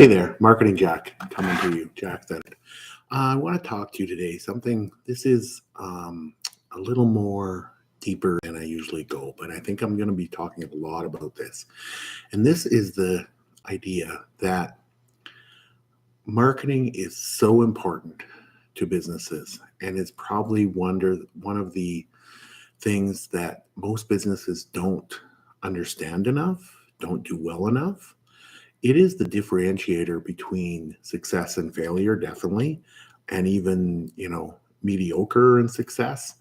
Hey there, Marketing Jack coming to you. Jack said it. I want to talk to you today. This is a little more deeper than I usually go, but I think I'm going to be talking a lot about this. And this is the idea that marketing is so important to businesses, and it's probably one of the things that most businesses don't understand enough, don't do well enough. It is the differentiator between success and failure, definitely, and even mediocre and success.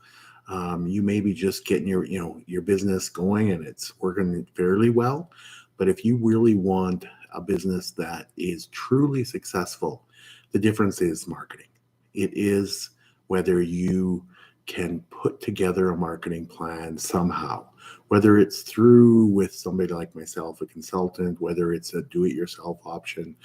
You may be just getting your business going and it's working fairly well, but if you really want a business that is truly successful, the difference is marketing. It is whether you can put together a marketing plan somehow, whether it's through with somebody like myself, a consultant, whether it's a do-it-yourself option,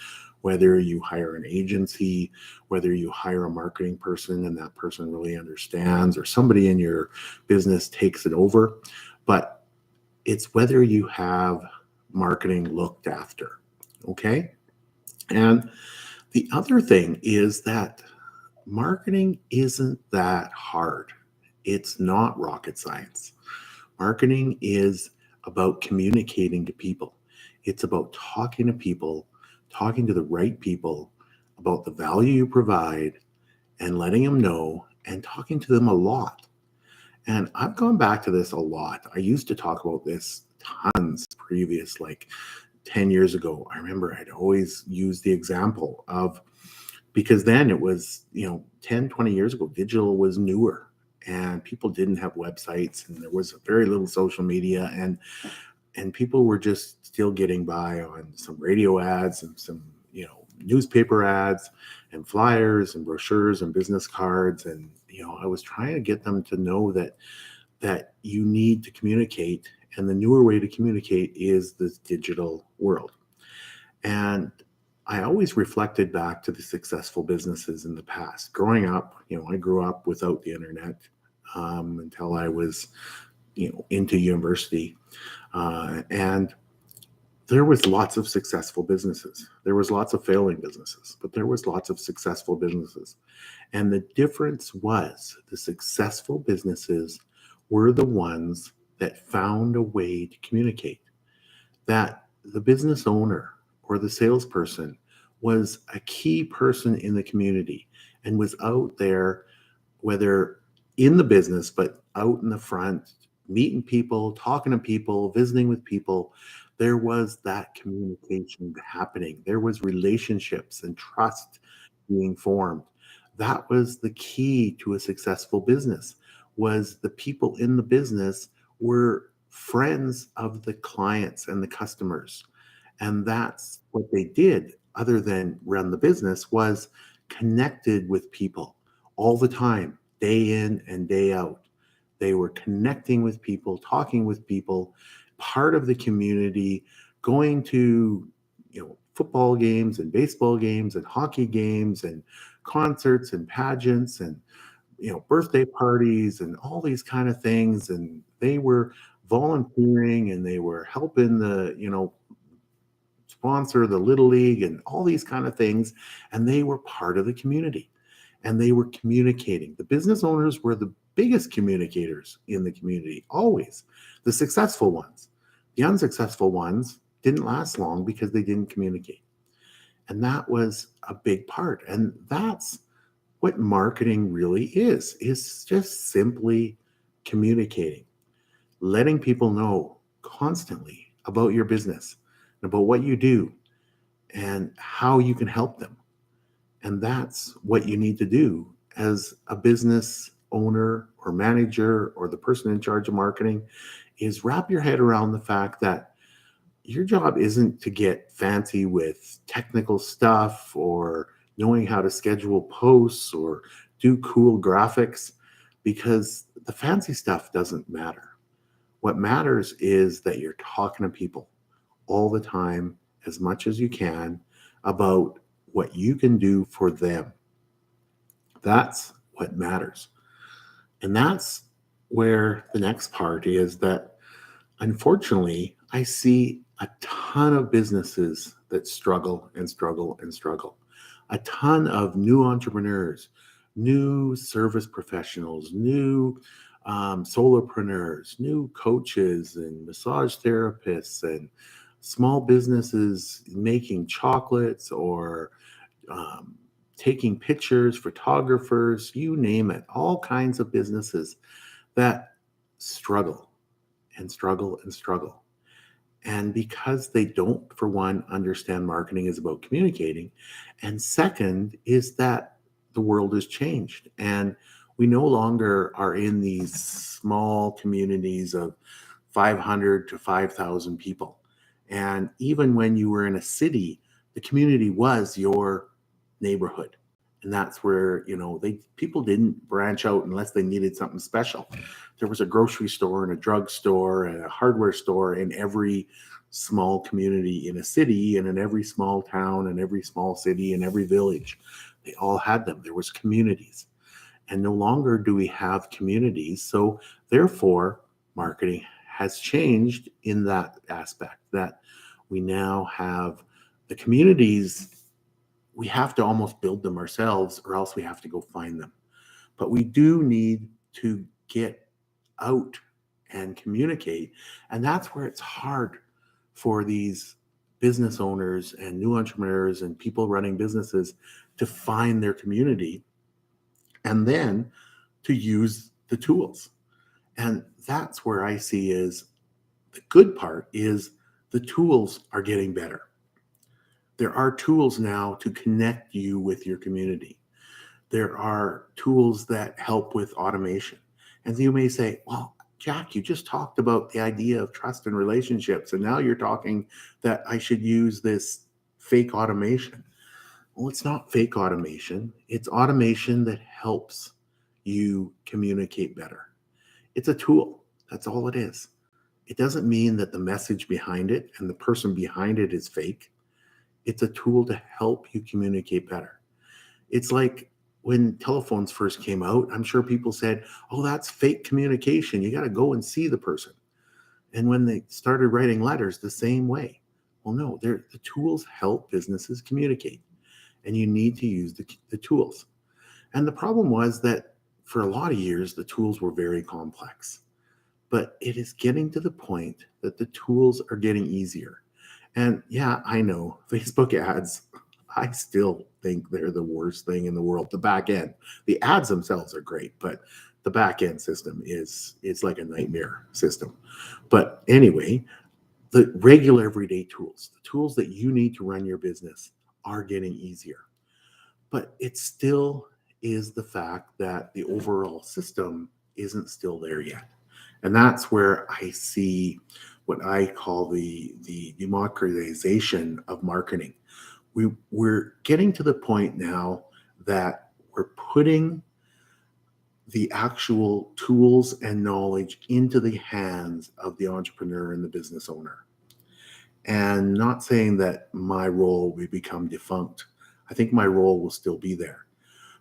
whether you hire an agency, whether you hire a marketing person and that person really understands, or somebody in your business takes it over. But it's whether you have marketing looked after. Okay. And the other thing is that marketing isn't that hard. It's not rocket science. Marketing is about communicating to people. It's about talking to people, talking to the right people about the value you provide and letting them know and talking to them a lot. And I've gone back to this a lot. I used to talk about this tons previous, like 10 years ago. I remember I'd always use the example of, because then it was 10, 20 years ago, digital was newer and people didn't have websites and there was very little social media, and people were just still getting by on some radio ads and some newspaper ads and flyers and brochures and business cards. And I was trying to get them to know that you need to communicate, and the newer way to communicate is this digital world. And I always reflected back to the successful businesses in the past. Growing up, I grew up without the internet until I was, into university. And there was lots of successful businesses. There was lots of failing businesses, but there was lots of successful businesses. And the difference was the successful businesses were the ones that found a way to communicate, that the business owner or the salesperson was a key person in the community and was out there, whether in the business, but out in the front, meeting people, talking to people, visiting with people. There was that communication happening. There was relationships and trust being formed. That was the key to a successful business, was the people in the business were friends of the clients and the customers. And that's what they did, other than run the business, was connected with people all the time, day in and day out. They were connecting with people, talking with people, part of the community, going to football games and baseball games and hockey games and concerts and pageants and birthday parties and all these kind of things. And they were volunteering and they were helping the sponsor the Little League and all these kind of things. And they were part of the community and they were communicating. The business owners were the biggest communicators in the community, always. The successful ones. The unsuccessful ones didn't last long because they didn't communicate. And that was a big part. And that's what marketing really is just simply communicating, letting people know constantly about your business, about what you do and how you can help them. And that's what you need to do as a business owner or manager or the person in charge of marketing, is wrap your head around the fact that your job isn't to get fancy with technical stuff or knowing how to schedule posts or do cool graphics, because the fancy stuff doesn't matter. What matters is that you're talking to people all the time, as much as you can, about what you can do for them. That's what matters. And that's where the next part is, that unfortunately, I see a ton of businesses that struggle and struggle and struggle. A ton of new entrepreneurs, new service professionals, new solopreneurs, new coaches and massage therapists, and small businesses making chocolates or um, taking pictures, photographers, you name it, all kinds of businesses that struggle and struggle and struggle. And because they don't, for one, understand marketing is about communicating, and second is that the world has changed and we no longer are in these small communities of 500 to 5,000 people. And even when you were in a city, the community was your neighborhood. And that's where, people didn't branch out unless they needed something special. There was a grocery store and a drugstore and a hardware store in every small community in a city and in every small town and every small city and every village. They all had them. There was communities. And no longer do we have communities. So therefore, marketing has changed in that aspect, that we now have the communities. We have to almost build them ourselves, or else we have to go find them. But we do need to get out and communicate. And that's where it's hard for these business owners and new entrepreneurs and people running businesses to find their community and then to use the tools. And that's where I see is the good part is the tools are getting better. There are tools now to connect you with your community. There are tools that help with automation. And you may say, well, Jack, you just talked about the idea of trust and relationships, and now you're talking that I should use this fake automation. Well, it's not fake automation. It's automation that helps you communicate better. It's a tool. That's all it is. It doesn't mean that the message behind it and the person behind it is fake. It's a tool to help you communicate better. It's like when telephones first came out, I'm sure people said, oh, that's fake communication. You got to go and see the person. And when they started writing letters, the same way. Well, no, the tools help businesses communicate, and you need to use the tools. And the problem was that for a lot of years, the tools were very complex. But it is getting to the point that the tools are getting easier. And yeah, I know Facebook ads, I still think they're the worst thing in the world. The back end, the ads themselves are great, but the back end system it's like a nightmare system. But anyway, the regular everyday tools, the tools that you need to run your business are getting easier. But it still is the fact that the overall system isn't still there yet. And that's where I see what I call the democratization of marketing. We're getting to the point now that we're putting the actual tools and knowledge into the hands of the entrepreneur and the business owner. And not saying that my role will become defunct. I think my role will still be there.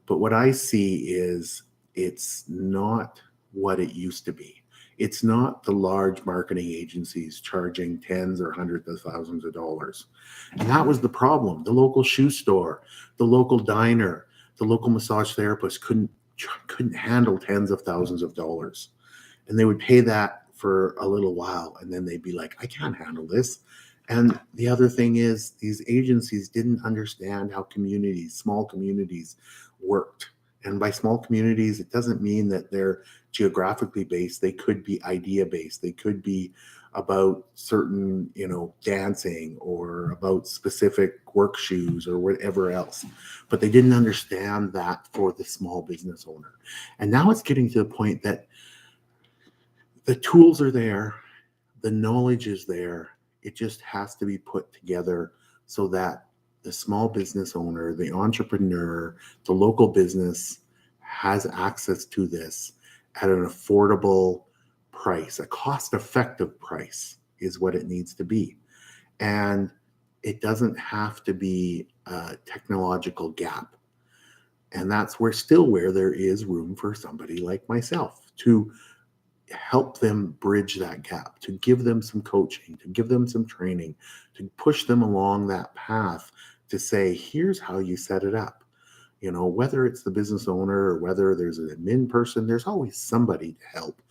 But what I see is it's not what it used to be. It's not the large marketing agencies charging tens or hundreds of thousands of dollars. And that was the problem. The local shoe store, the local diner, the local massage therapist couldn't handle tens of thousands of dollars. And they would pay that for a little while, and then they'd be like, I can't handle this. And the other thing is, these agencies didn't understand how small communities worked. And by small communities, it doesn't mean that they're geographically based. They could be idea based. They could be about certain, dancing or about specific work shoes or whatever else. But they didn't understand that for the small business owner. And now it's getting to the point that the tools are there, the knowledge is there. It just has to be put together so that the small business owner, the entrepreneur, the local business has access to this at an affordable price. A cost-effective price is what it needs to be. And it doesn't have to be a technological gap. And that's where there is room for somebody like myself to help them bridge that gap, to give them some coaching, to give them some training, to push them along that path, to say, here's how you set it up. Whether it's the business owner or whether there's an admin person, there's always somebody to help.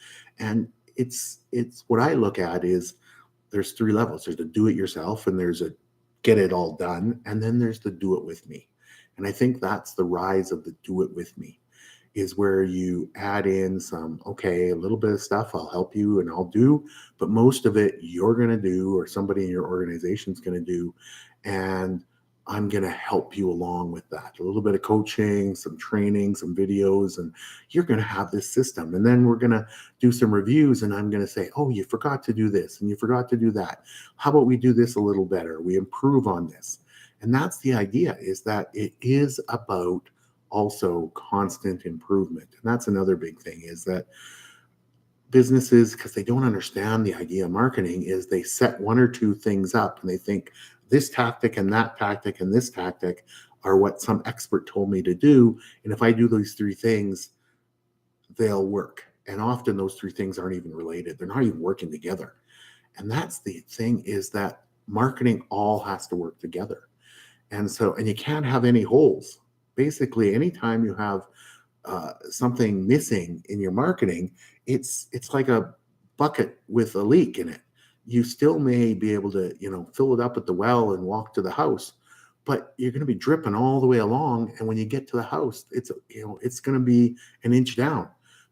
And it's what I look at is there's three levels. There's the do it yourself, and there's a get it all done, and then there's the do it with me. And I think that's the rise of the do it with me, is where you add in some, okay, a little bit of stuff, I'll help you and I'll do, but most of it you're going to do, or somebody in your organization is going to do. And I'm going to help you along with that. A little bit of coaching, some training, some videos, and you're going to have this system. And then we're going to do some reviews, and I'm going to say, oh, you forgot to do this and you forgot to do that. How about we do this a little better? We improve on this. And that's the idea, is that it is about also constant improvement. And that's another big thing, is that businesses, because they don't understand the idea of marketing, is they set one or two things up and they think this tactic and that tactic and this tactic are what some expert told me to do. And if I do those three things, they'll work. And often those three things aren't even related. They're not even working together. And that's the thing, is that marketing all has to work together. And you can't have any holes. Basically, anytime you have something missing in your marketing, it's like a bucket with a leak in it. You still may be able to, fill it up at the well and walk to the house, but you're going to be dripping all the way along. And when you get to the house, it's going to be an inch down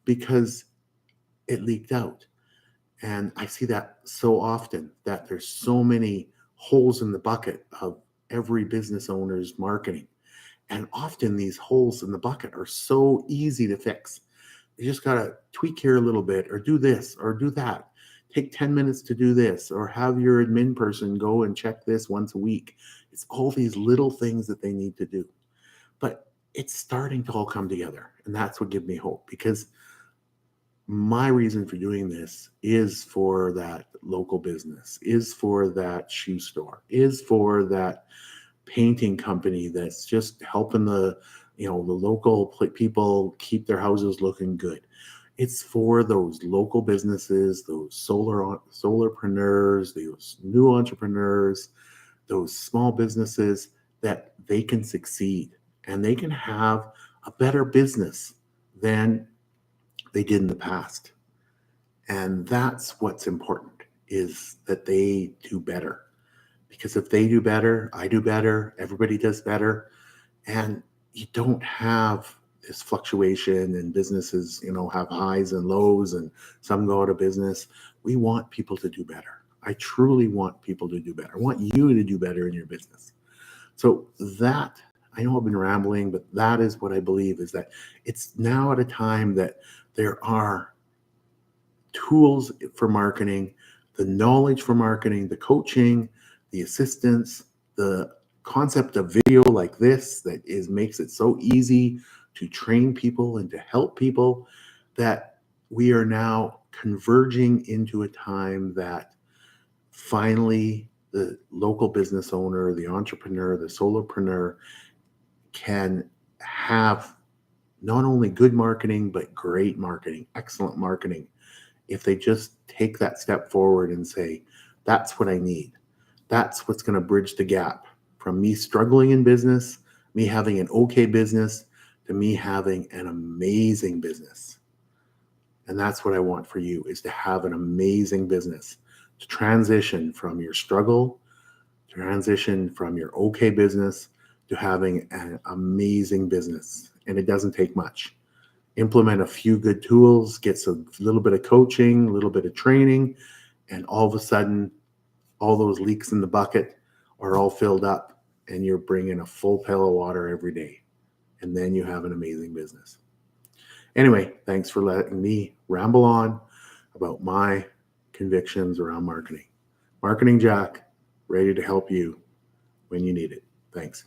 because it leaked out. And I see that so often, that there's so many holes in the bucket of every business owner's marketing. And often these holes in the bucket are so easy to fix. You just got to tweak here a little bit, or do this or do that. Take 10 minutes to do this, or have your admin person go and check this once a week. It's all these little things that they need to do. But it's starting to all come together. And that's what gives me hope, because my reason for doing this is for that local business, is for that shoe store, is for that painting company that's just helping the local people keep their houses looking good. It's for those local businesses, those solarpreneurs, those new entrepreneurs, those small businesses, that they can succeed and they can have a better business than they did in the past. And that's what's important, is that they do better. Because if they do better, I do better, everybody does better. And you don't have this fluctuation, and businesses, have highs and lows, and some go out of business. We want people to do better. I truly want people to do better. I want you to do better in your business. So that, I know I've been rambling, but that is what I believe, is that it's now at a time that there are tools for marketing, the knowledge for marketing, the coaching, the assistance, the concept of video like this that makes it so easy to train people and to help people, that we are now converging into a time that finally the local business owner, the entrepreneur, the solopreneur can have not only good marketing, but great marketing, excellent marketing, if they just take that step forward and say, that's what I need. That's what's going to bridge the gap from me struggling in business, me having an okay business, to me having an amazing business. And that's what I want for you, is to have an amazing business, to transition from your struggle, transition from your okay business to having an amazing business. And it doesn't take much. Implement a few good tools, get a little bit of coaching, a little bit of training, and all of a sudden, all those leaks in the bucket are all filled up, and you're bringing a full pail of water every day. And then you have an amazing business. Anyway, thanks for letting me ramble on about my convictions around marketing. Marketing Jack, ready to help you when you need it. Thanks.